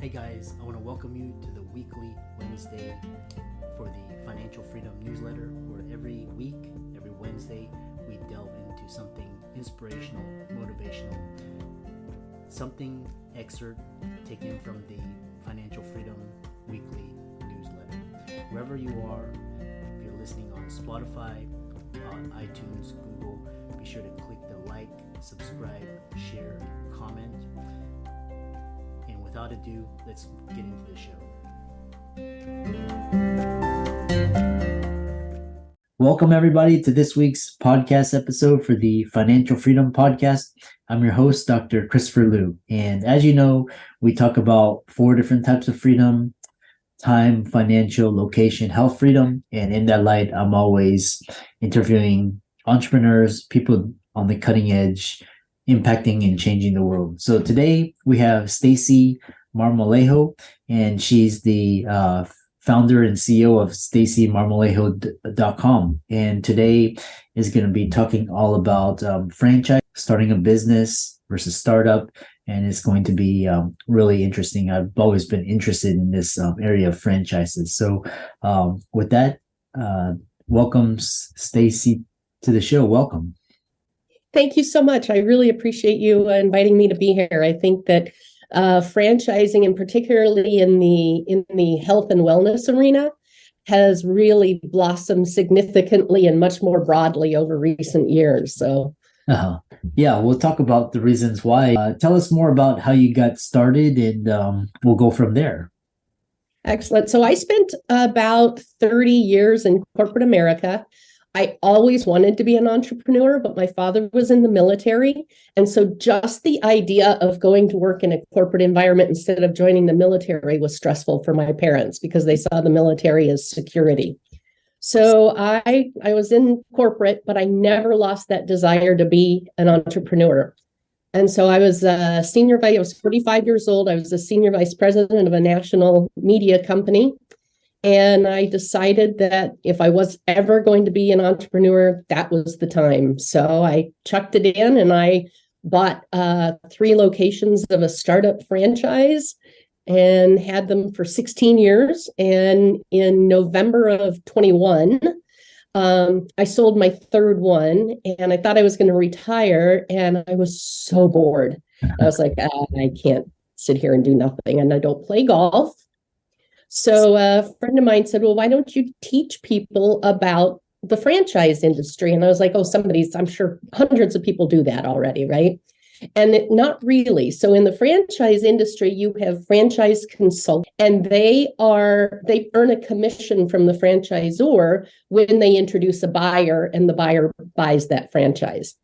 Hey guys, I want to welcome you to the weekly Wednesday for the Financial Freedom newsletter, where every week, every Wednesday, we delve into something inspirational, motivational, something excerpt taken from the Financial Freedom weekly newsletter. Wherever you are, if you're listening on Spotify, on iTunes, Google, be sure to click the like, subscribe, share, comment. And without ado, let's get into the show. Welcome everybody to this week's podcast episode for the Financial Freedom Podcast. I'm your host, Dr. Christopher Liu. And as you know, we talk about 4 different types of freedom: time, financial, location, health freedom. And in that light, I'm always interviewing entrepreneurs, people on the cutting edge, impacting and changing the world. So today we have Stacey Marmolejo, and she's the founder and CEO of StaceyMarmolejo.com. And today is going to be talking all about franchise, starting a business versus startup. And it's going to be really interesting. I've always been interested in this area of franchises. So with that, welcome Stacey to the show. Welcome. Thank you so much. I really appreciate you inviting me to be here. I think that franchising, and particularly in the health and wellness arena, has really blossomed significantly and much more broadly over recent years. So, yeah, we'll talk about the reasons why. Tell us more about how you got started, and we'll go from there. Excellent. So I spent about 30 years in corporate America. I always wanted to be an entrepreneur, but my father was in the military. And so just the idea of going to work in a corporate environment instead of joining the military was stressful for my parents because they saw the military as security. So I was in corporate, but I never lost that desire to be an entrepreneur. And so I was I was 45 years old. I was a senior vice president of a national media company. And I decided that if I was ever going to be an entrepreneur, that was the time. So I chucked it in and I bought 3 locations of a startup franchise and had them for 16 years. And in November of 21, I sold my 3rd one, and I thought I was going to retire. And I was so bored. I was like, I can't sit here and do nothing. And I don't play golf. So a friend of mine said, well, why don't you teach people about the franchise industry? And I was like, I'm sure hundreds of people do that already, right? And not really. So in the franchise industry, you have franchise consultants, and they earn a commission from the franchisor when they introduce a buyer and the buyer buys that franchise.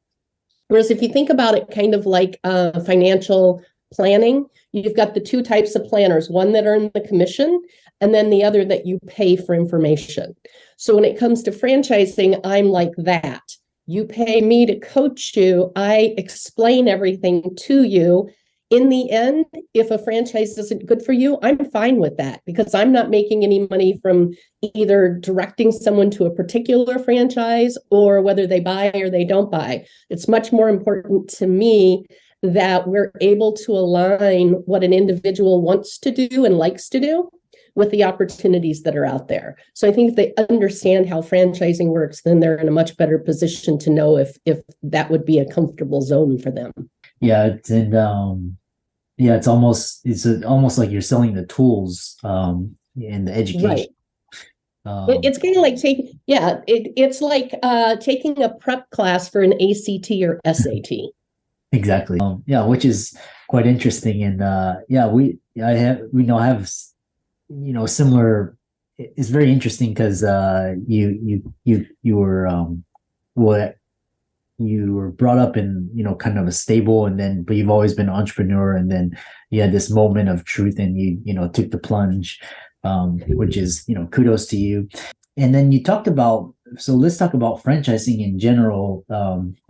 Whereas if you think about it kind of like financial planning, you've got the 2 types of planners, one that earn the commission and then the other that you pay for information. So when it comes to franchising, I'm like that. You pay me to coach you. I explain everything to you. In the end, if a franchise isn't good for you, I'm fine with that because I'm not making any money from either directing someone to a particular franchise or whether they buy or they don't buy. It's much more important to me that we're able to align what an individual wants to do and likes to do with the opportunities that are out there. So I think if they understand how franchising works, then they're in a much better position to know if that would be a comfortable zone for them. Yeah, it's almost like you're selling the tools and the education. Right. It's kind of like it's like taking a prep class for an ACT or SAT. Exactly. Which is quite interesting. And we have similar. It's very interesting because you were brought up in kind of a stable, but you've always been an entrepreneur, and then you had this moment of truth, and you took the plunge, which is kudos to you. And then you talked about. So let's talk about franchising in general.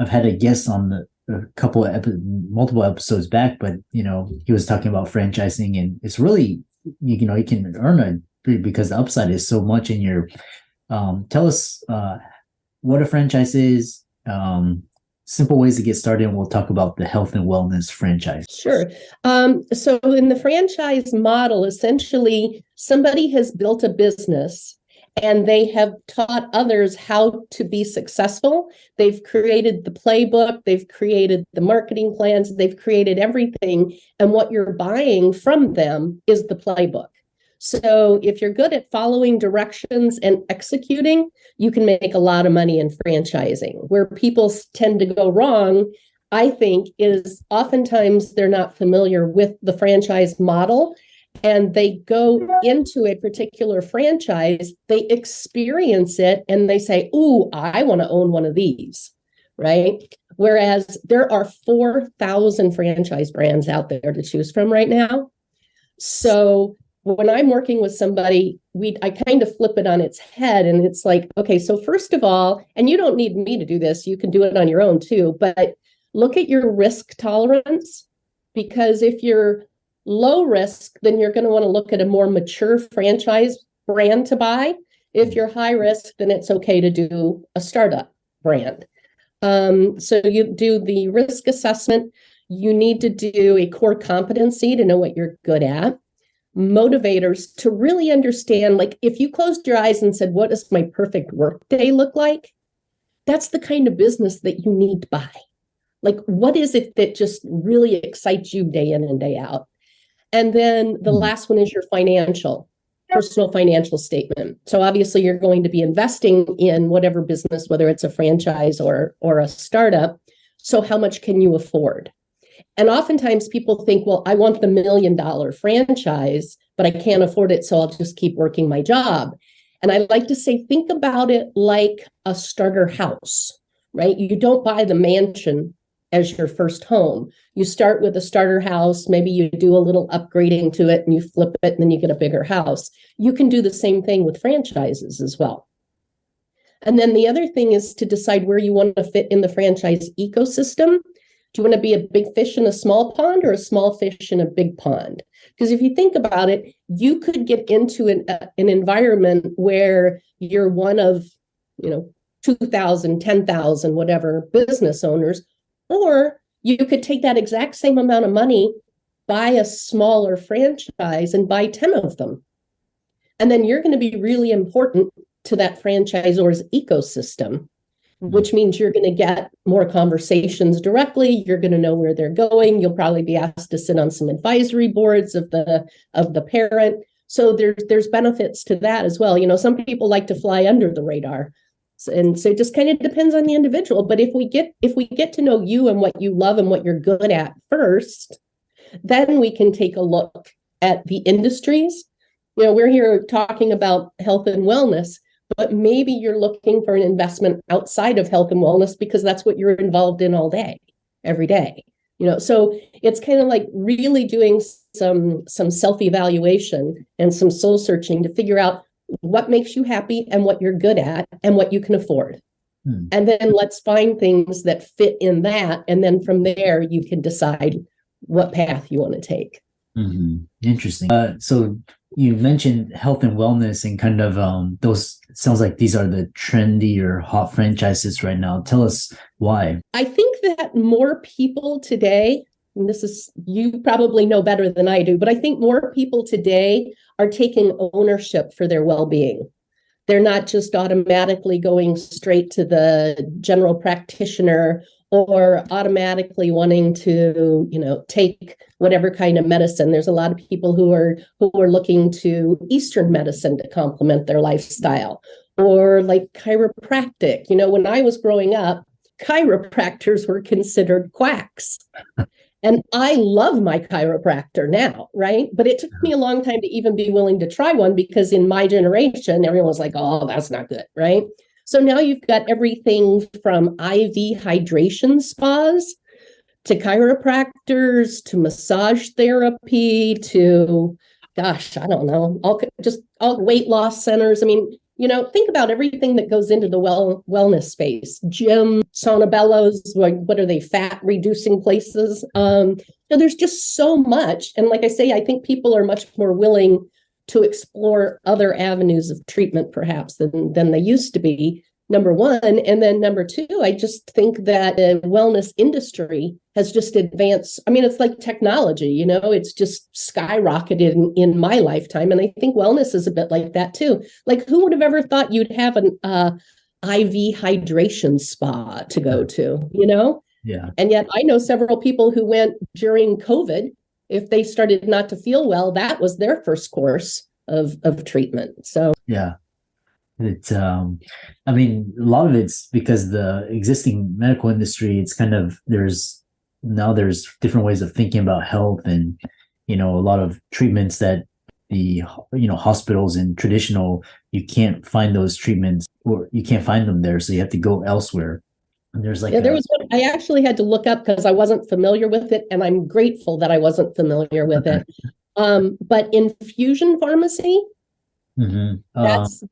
I've had a guest on multiple episodes back, but he was talking about franchising, and it's really you can earn because the upside is so much in your. Tell us what a franchise is, simple ways to get started, and we'll talk about the health and wellness franchise. Sure. So in the franchise model, essentially, somebody has built a business and they have taught others how to be successful. They've created the playbook, they've created the marketing plans, they've created everything. And what you're buying from them is the playbook. So if you're good at following directions and executing, you can make a lot of money in franchising. Where people tend to go wrong, I think, is oftentimes they're not familiar with the franchise model, and they go into a particular franchise, they experience it, and they say, "Ooh, I want to own one of these," right? Whereas there are 4,000 franchise brands out there to choose from right now. So when I'm working with somebody, I kind of flip it on its head, and it's like, okay, so first of all, and you don't need me to do this, you can do it on your own too, but look at your risk tolerance, because if you're low risk, then you're going to want to look at a more mature franchise brand to buy. If you're high risk, then it's okay to do a startup brand. So you do the risk assessment. You need to do a core competency to know what you're good at. Motivators to really understand, like if you closed your eyes and said, what does my perfect work day look like? That's the kind of business that you need to buy. Like, what is it that just really excites you day in and day out? And then the last one is your personal financial statement. So obviously you're going to be investing in whatever business, whether it's a franchise or a startup. So how much can you afford? And oftentimes people think, well, I want the $1 million franchise, but I can't afford it, so I'll just keep working my job. And I like to say, think about it like a starter house, right? You don't buy the mansion as your first home. You start with a starter house, maybe you do a little upgrading to it and you flip it and then you get a bigger house. You can do the same thing with franchises as well. And then the other thing is to decide where you want to fit in the franchise ecosystem. Do you want to be a big fish in a small pond or a small fish in a big pond? Because if you think about it, you could get into an environment where you're one of, 2,000, 10,000, whatever business owners, or you could take that exact same amount of money, buy a smaller franchise and buy 10 of them. And then you're going to be really important to that franchisor's ecosystem, which means you're going to get more conversations directly. You're going to know where they're going. You'll probably be asked to sit on some advisory boards of the parent. So there's benefits to that as well. Some people like to fly under the radar. And so it just kind of depends on the individual. But if we get to know you and what you love and what you're good at first, then we can take a look at the industries. We're here talking about health and wellness, but maybe you're looking for an investment outside of health and wellness because that's what you're involved in all day, every day. So it's kind of like really doing some self-evaluation and some soul searching to figure out what makes you happy and what you're good at and what you can afford. And then let's find things that fit in that. And then from there, you can decide what path you want to take. Interesting. So you mentioned health and wellness and kind of those, sounds like these are the trendy or hot franchises right now. Tell us why. I think that more people today, and this is, you probably know better than I do, but I think more people today are taking ownership for their well-being. They're not just automatically going straight to the general practitioner or automatically wanting to, take whatever kind of medicine. There's a lot of people who are looking to Eastern medicine to complement their lifestyle, or like chiropractic. When I was growing up, chiropractors were considered quacks. And I love my chiropractor now, right? But it took me a long time to even be willing to try one, because in my generation, everyone was like, oh, that's not good, right? So now you've got everything from IV hydration spas to chiropractors to massage therapy to, gosh, I don't know, all weight loss centers. I mean, think about everything that goes into the wellness space. Gym, sauna bellows, what are they, fat reducing places? So there's just so much. And like I say, I think people are much more willing to explore other avenues of treatment perhaps than they used to be. number one. And then number two, I just think that the wellness industry has just advanced. I mean, it's like technology, you know, it's just skyrocketed in my lifetime. And I think wellness is a bit like that too. Like, who would have ever thought you'd have an IV hydration spa to go to, you know? Yeah. And yet I know several people who went during COVID. If they started not to feel well, that was their first course of treatment. So Yeah. It's I mean, a lot of it's because the existing medical industry, it's kind of there's different ways of thinking about health, and a lot of treatments that the hospitals and traditional, you can't find those treatments, or you can't find them there, so you have to go elsewhere. And there's like there was one I actually had to look up because I wasn't familiar with it, and I'm grateful that I wasn't familiar with it. But infusion pharmacy, that's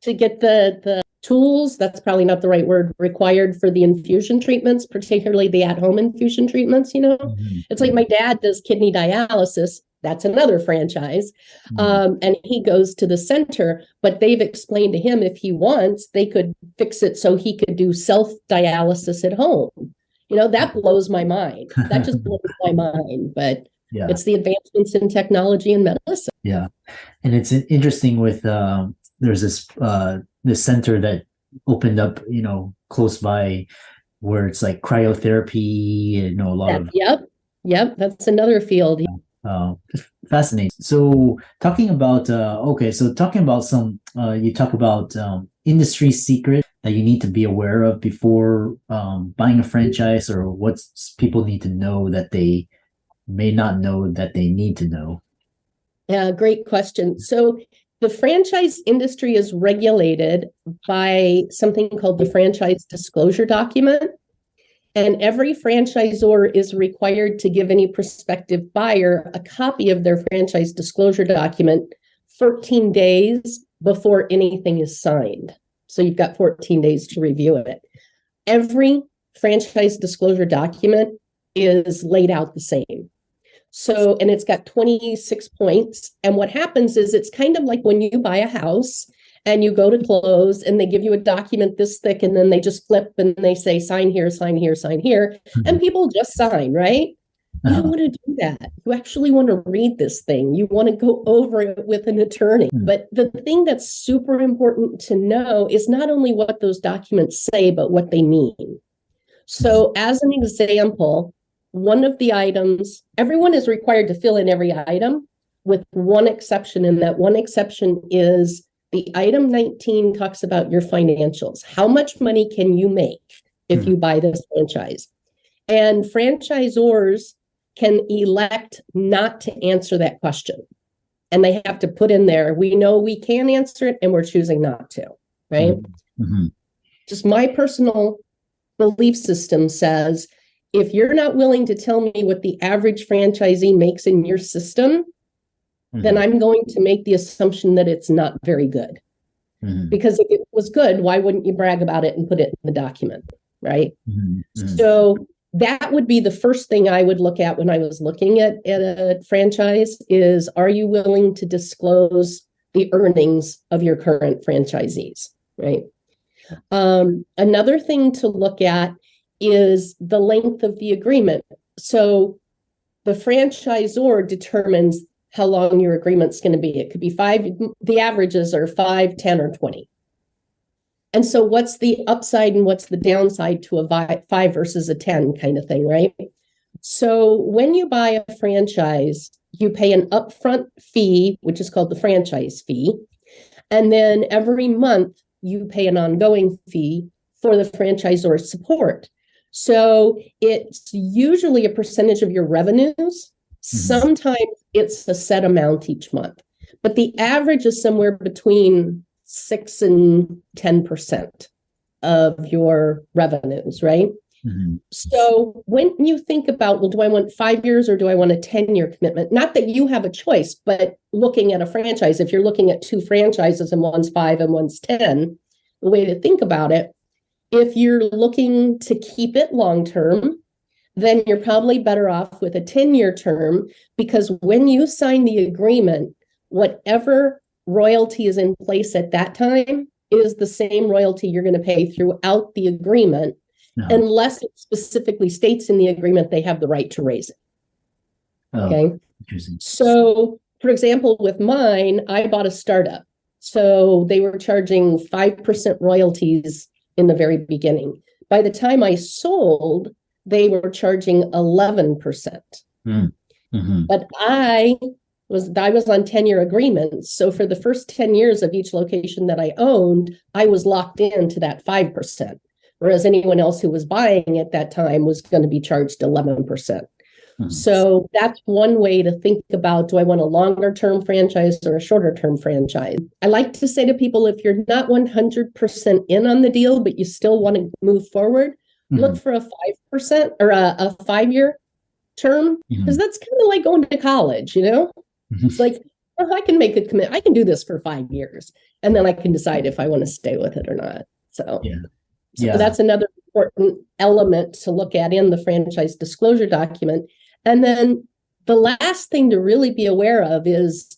to get the tools, that's probably not the right word, required for the infusion treatments, particularly the at-home infusion treatments, It's like my dad does kidney dialysis. That's another franchise. And he goes to the center, but they've explained to him if he wants, they could fix it so he could do self-dialysis at home. That blows my mind. That just blows my mind. But yeah, it's the advancements in technology and medicine. Yeah. And it's interesting with there's this center that opened up, close by, where it's like cryotherapy, a lot of Yep, that's another field. Fascinating. So talking about some you talk about industry secrets that you need to be aware of before buying a franchise, or what people need to know that they may not know that they need to know. Yeah, great question. So the franchise industry is regulated by something called the franchise disclosure document. And every franchisor is required to give any prospective buyer a copy of their franchise disclosure document 14 days before anything is signed. So you've got 14 days to review it. Every franchise disclosure document is laid out the same. So, and it's got 26 points. And what happens is it's kind of like when you buy a house and you go to close and they give you a document this thick, and then they just flip and they say, sign here, sign here, sign here. And people just sign, right? You don't want to do that. You actually want to read this thing. You want to go over it with an attorney. But the thing that's super important to know is not only what those documents say, but what they mean. So as an example, one of the items, everyone is required to fill in every item with one exception. And that one exception is the item 19 talks about your financials. How much money can you make if you buy this franchise? And franchisors can elect not to answer that question. And they have to put in there, we know we can answer it and we're choosing not to, right? Just my personal belief system says, if you're not willing to tell me what the average franchisee makes in your system, then I'm going to make the assumption that it's not very good. Because if it was good, why wouldn't you brag about it and put it in the document, right? So that would be the first thing I would look at when I was looking at a franchise is, are you willing to disclose the earnings of your current franchisees, right? Another thing to look at is the length of the agreement. So the franchisor determines how long your agreement's going to be. It could be 5, the averages are 5, 10, or 20. And so what's the upside and what's the downside to a 5 versus a 10 kind of thing, right? So when you buy a franchise, you pay an upfront fee, which is called the franchise fee. And then every month you pay an ongoing fee for the franchisor's support. So it's usually a percentage of your revenues. Sometimes it's a set amount each month, but the average is somewhere between 6 and 10% of your revenues, right? So when you think about, well, do I want 5 years or do I want a 10-year commitment? Not that you have a choice, but looking at a franchise, if you're looking at 2 franchises and one's 5 and one's 10, the way to think about it, if you're looking to keep it long-term, then you're probably better off with a 10-year term, because when you sign the agreement, whatever royalty is in place at that time is the same royalty you're going to pay throughout the agreement, No. unless it specifically states in the agreement they have the right to raise it. Oh, Okay. interesting. So, for example, with mine, I bought a startup. So they were charging 5% royalties in the very beginning. By the time I sold, they were charging 11%. Mm-hmm. But I was on 10-year agreements. So for the first 10 years of each location that I owned, I was locked into that 5%. Whereas anyone else who was buying at that time was going to be charged 11%. Mm-hmm. So that's one way to think about, do I want a longer term franchise or a shorter term franchise? I like to say to people, if you're not 100% in on the deal, but you still want to move forward, look for a 5% or a 5-year term, because that's kind of like going to college, It's like, oh, I can make a commitment. I can do this for 5 years, and then I can decide if I want to stay with it or not. So that's another important element to look at in the franchise disclosure document. And then the last thing to really be aware of is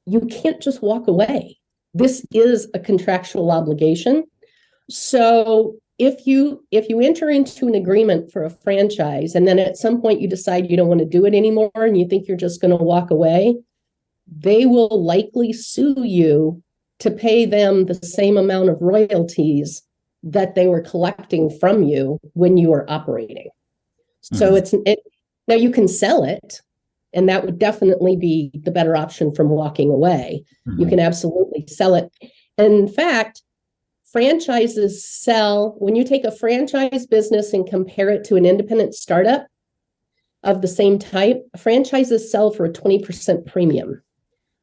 you can't just walk away. This is a contractual obligation. So if you enter into an agreement for a franchise and then at some point you decide you don't want to do it anymore and you think you're just going to walk away, they will likely sue you to pay them the same amount of royalties that they were collecting from you when you were operating. So now you can sell it, and that would definitely be the better option from walking away. You can absolutely sell it. And in fact, franchises sell, when you take a franchise business and compare it to an independent startup of the same type, franchises sell for a 20% premium.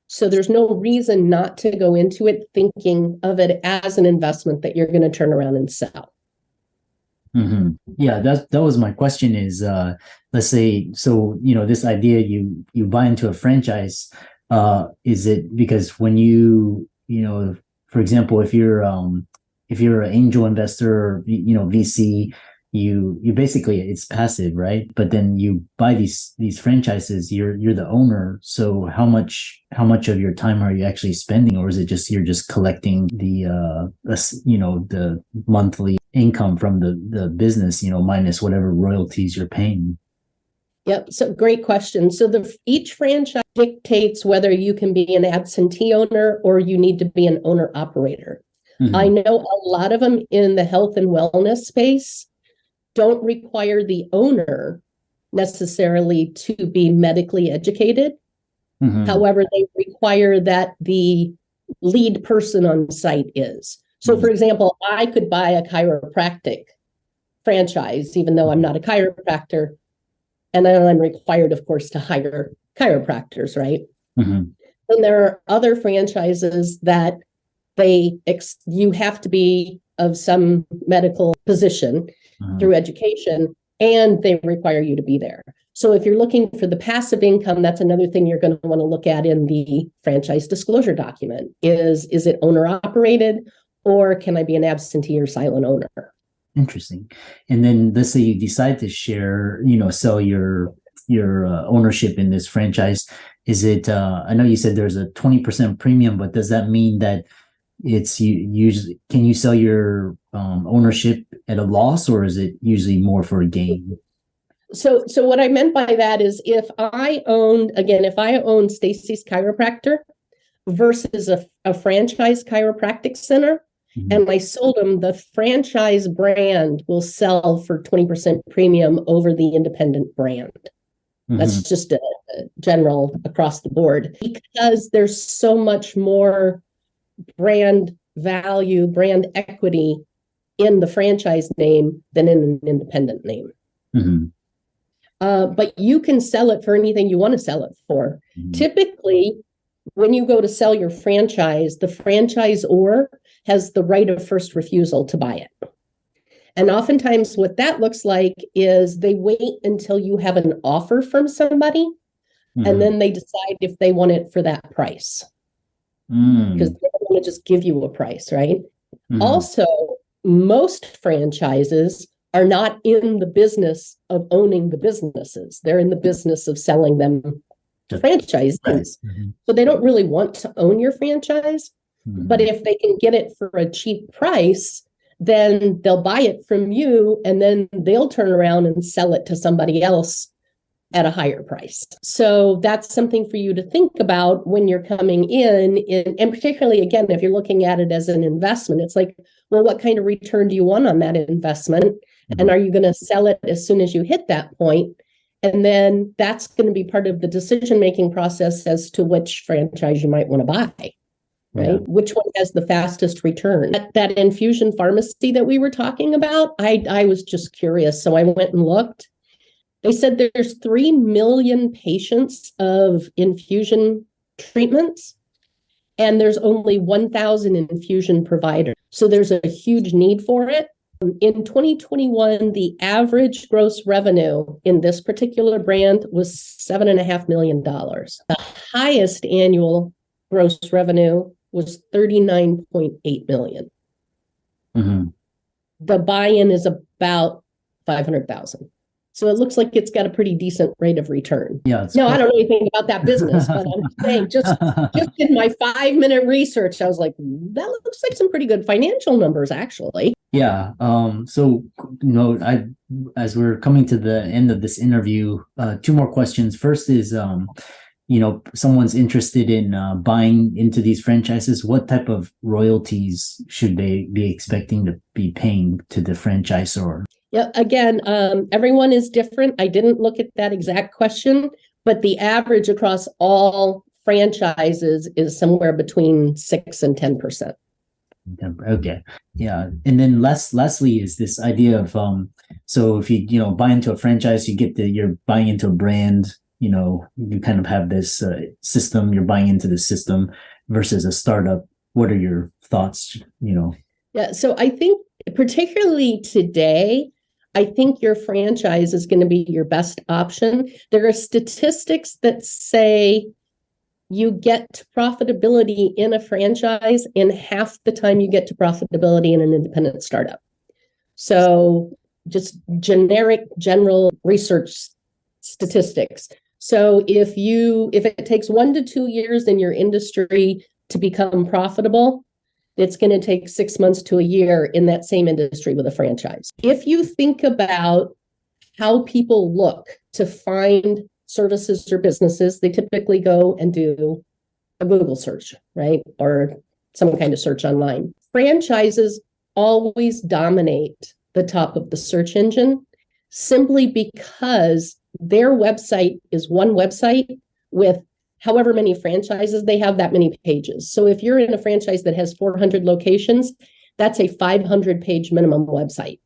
So there's no reason not to go into it thinking of it as an investment that you're going to turn around and sell. Yeah, that was my question is, let's say, so, this idea you buy into a franchise, is it because when for example, if you're an angel investor, VC, you basically, it's passive, right? But then you buy these franchises, you're the owner. So how much of your time are you actually spending, or is it just you're just collecting the monthly income from the business, minus whatever royalties you're paying? Yep. So great question. So each franchise dictates whether you can be an absentee owner or you need to be an owner operator. I know a lot of them in the health and wellness space don't require the owner necessarily to be medically educated. However, they require that the lead person on site is. So, for example, I could buy a chiropractic franchise, even though I'm not a chiropractor, and then I'm required, of course, to hire chiropractors, right? And there are other franchises that you have to be of some medical position through education, and they require you to be there. So if you're looking for the passive income, that's another thing you're going to want to look at in the franchise disclosure document. Is it owner operated, or can I be an absentee or silent owner? Interesting. And then let's say you decide to share, sell your ownership in this franchise. Is it, I know you said there's a 20% premium, but does that mean that it's usually, can you sell your ownership at a loss, or is it usually more for a gain? So what I meant by that is if I owned Stacey's Chiropractor versus a franchise chiropractic center, and I sold them, the franchise brand will sell for 20% premium over the independent brand. That's just a general across the board, because there's so much more brand value, brand equity in the franchise name than in an independent name. But you can sell it for anything you want to sell it for. Typically, when you go to sell your franchise, the franchisor has the right of first refusal to buy it. And oftentimes what that looks like is they wait until you have an offer from somebody, and then they decide if they want it for that price. Because they don't want to just give you a price, right? Also, most franchises are not in the business of owning the businesses. They're in the business of selling them to franchisees. So they don't really want to own your franchise. But if they can get it for a cheap price, then they'll buy it from you and then they'll turn around and sell it to somebody else at a higher price. So that's something for you to think about when you're coming in, and particularly, again, if you're looking at it as an investment, it's like, well, what kind of return do you want on that investment? And are you going to sell it as soon as you hit that point? And then that's going to be part of the decision-making process as to which franchise you might want to buy, right? Yeah. Which one has the fastest return? That infusion pharmacy that we were talking about, I was just curious. So I went and looked. They said there's 3 million patients of infusion treatments, and there's only 1,000 infusion providers. So there's a huge need for it. In 2021, the average gross revenue in this particular brand was $7.5 million. The highest annual gross revenue was $39.8 million. Mm-hmm. The buy-in is about $500,000. So it looks like it's got a pretty decent rate of return. Yeah. No, I don't know anything about that business, but I'm saying just in my 5-minute research, I was like, that looks like some pretty good financial numbers, actually. Yeah. So, as we're coming to the end of this interview, 2 more questions. First is, someone's interested in buying into these franchises. What type of royalties should they be expecting to be paying to the franchisor? Yeah, again, everyone is different. I didn't look at that exact question, but the average across all franchises is somewhere between 6 and 10%. Okay. Yeah. And then lastly is this idea of, so if you buy into a franchise, you're buying into a brand, you kind of have this system, you're buying into the system versus a startup. What are your thoughts, Yeah. So I think particularly today, I think your franchise is going to be your best option. There are statistics that say you get to profitability in a franchise in half the time you get to profitability in an independent startup. So just general research statistics. So if it takes 1 to 2 years in your industry to become profitable, it's going to take 6 months to a year in that same industry with a franchise. If you think about how people look to find services or businesses, they typically go and do a Google search, right? Or some kind of search online. Franchises always dominate the top of the search engine simply because their website is one website with however many franchises they have, that many pages. So if you're in a franchise that has 400 locations, that's a 500-page minimum website.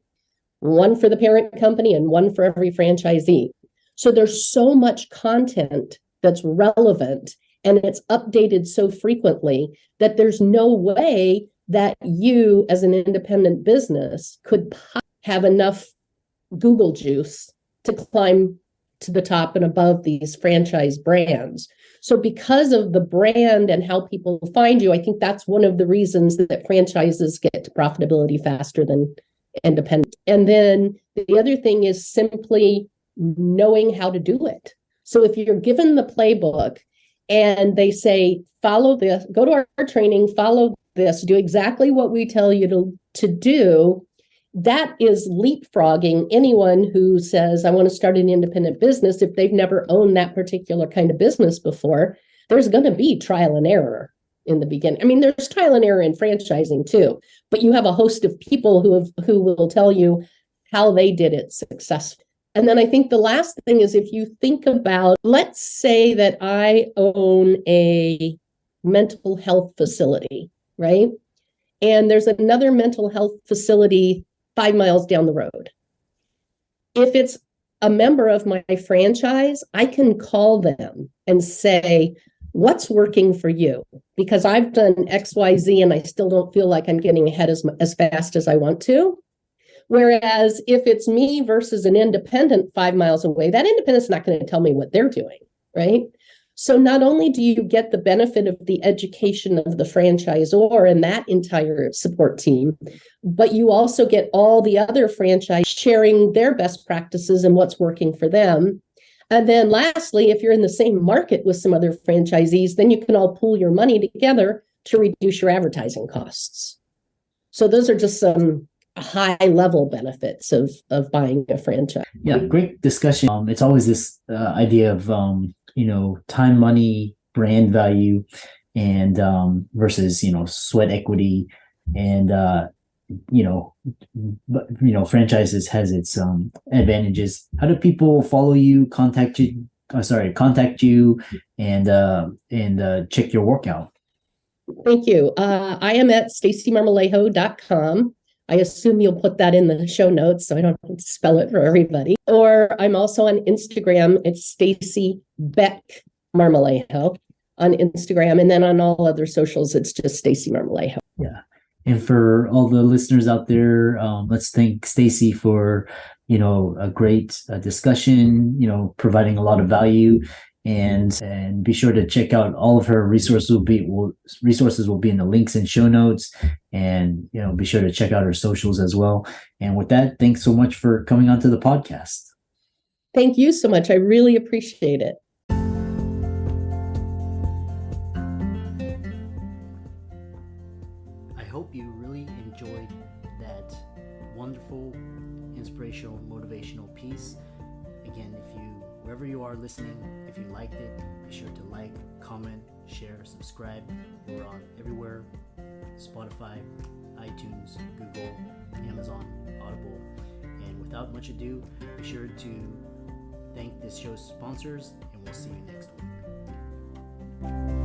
One for the parent company and one for every franchisee. So there's so much content that's relevant and it's updated so frequently that there's no way that you as an independent business could have enough Google juice to climb to the top and above these franchise brands. So because of the brand and how people find you, I think that's one of the reasons that franchises get to profitability faster than independent. And then the other thing is simply knowing how to do it. So if you're given the playbook and they say, follow this, go to our training, follow this, do exactly what we tell you to do, that is leapfrogging anyone who says, I want to start an independent business. If they've never owned that particular kind of business before, there's going to be trial and error in the beginning. I mean, there's trial and error in franchising too, but you have a host of people who will tell you how they did it successfully. And then I think the last thing is if you think about, let's say that I own a mental health facility, right? And there's another mental health facility 5 miles down the road. If it's a member of my franchise, I can call them and say, what's working for you? Because I've done X, Y, Z, and I still don't feel like I'm getting ahead as fast as I want to. Whereas if it's me versus an independent 5 miles away, that independent's not going to tell me what they're doing, right? So not only do you get the benefit of the education of the franchisor and that entire support team, but you also get all the other franchise sharing their best practices and what's working for them. And then lastly, if you're in the same market with some other franchisees, then you can all pool your money together, to reduce your advertising costs. So those are just some high level benefits of buying a franchise. Yeah, great discussion. It's always this idea of time, money, brand value, and versus sweat equity, and franchises has its advantages. How do people follow you, contact you? Contact you, and check your workout. Thank you. I am at staceymarmolejo.com. I assume you'll put that in the show notes so I don't have to spell it for everybody. Or I'm also on Instagram. It's Stacey Beck Marmolejo on Instagram. And then on all other socials, it's just Stacey Marmolejo. Yeah. And for all the listeners out there, let's thank Stacey for, a great discussion, providing a lot of value. And be sure to check out all of her resources. Resources will be in the links and show notes, and be sure to check out her socials as well. And with that, thanks so much for coming onto the podcast. Thank you so much. I really appreciate it. I hope you really enjoyed that wonderful, inspirational, motivational piece. Again, wherever you are listening, if you liked it, be sure to like, comment, share, subscribe. We're on everywhere: Spotify, iTunes, Google, Amazon, Audible. And without much ado, be sure to thank this show's sponsors, and we'll see you next week.